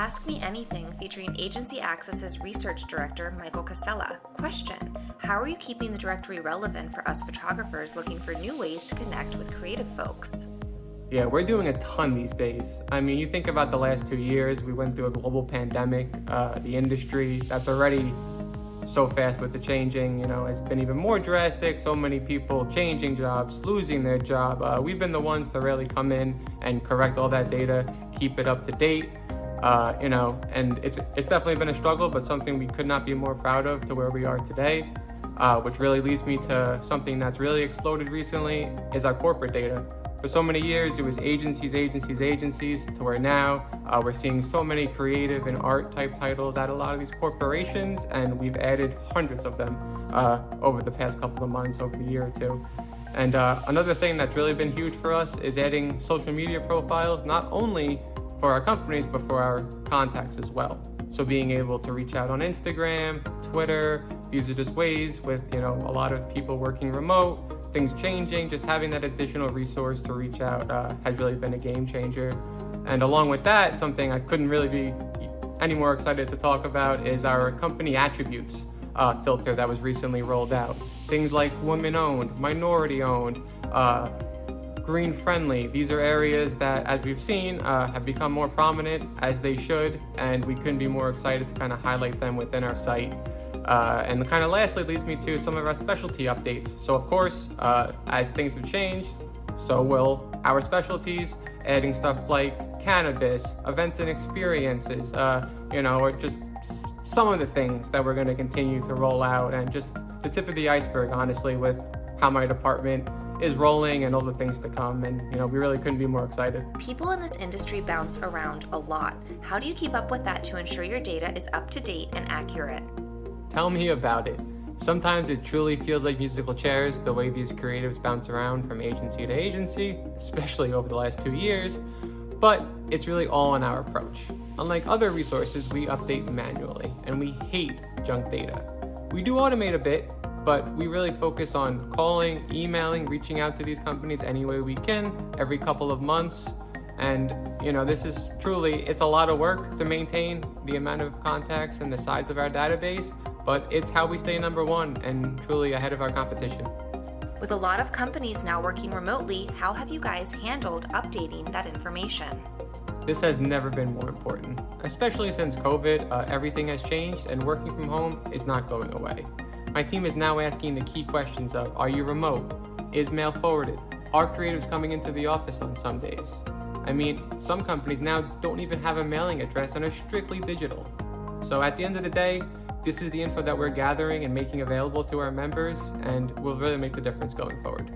Ask Me Anything featuring Agency Access's Research Director, Michael Cassella. Question: how are you keeping the directory relevant for us photographers looking for new ways to connect with creative folks? Yeah, we're doing a ton these days. I mean, you think about the last 2 years, we went through a global pandemic. The industry that's already so fast with the changing, has been even more drastic. So many people changing jobs, losing their job. We've been the ones to really come in and correct all that data, keep it up to date. And it's definitely been a struggle, but something we could not be more proud of to where we are today, which really leads me to something that's really exploded recently is our corporate data. For so many years, it was agencies, to where now we're seeing so many creative and art type titles at a lot of these corporations, and we've added hundreds of them over the past couple of months, over the year or two. And another thing that's really been huge for us is adding social media profiles, not only for our companies, but for our contacts as well. So being able to reach out on Instagram, Twitter, these are just ways with, a lot of people working remote, things changing, just having that additional resource to reach out has really been a game changer. And along with that, something I couldn't really be any more excited to talk about is our company attributes filter that was recently rolled out. Things like women-owned, minority-owned, green-friendly. These are areas that, as we've seen, have become more prominent, as they should, and we couldn't be more excited to kind of highlight them within our site. And kind of lastly leads me to some of our specialty updates. So of course, as things have changed, so will our specialties, adding stuff like cannabis, events and experiences, or just some of the things that we're going to continue to roll out, and just the tip of the iceberg, honestly, with how my department is rolling and all the things to come. And, we really couldn't be more excited. People in this industry bounce around a lot. How do you keep up with that to ensure your data is up to date and accurate? Tell me about it. Sometimes it truly feels like musical chairs, the way these creatives bounce around from agency to agency, especially over the last 2 years, but it's really all in our approach. Unlike other resources, we update manually, and we hate junk data. We do automate a bit, but we really focus on calling, emailing, reaching out to these companies any way we can, every couple of months. And, this is truly, it's a lot of work to maintain the amount of contacts and the size of our database, but it's how we stay number one and truly ahead of our competition. With a lot of companies now working remotely, how have you guys handled updating that information? This has never been more important, especially since COVID. Everything has changed and working from home is not going away. My team is now asking the key questions of, are you remote? Is mail forwarded? Are creatives coming into the office on some days? I mean, some companies now don't even have a mailing address and are strictly digital. So at the end of the day, this is the info that we're gathering and making available to our members, and will really make the difference going forward.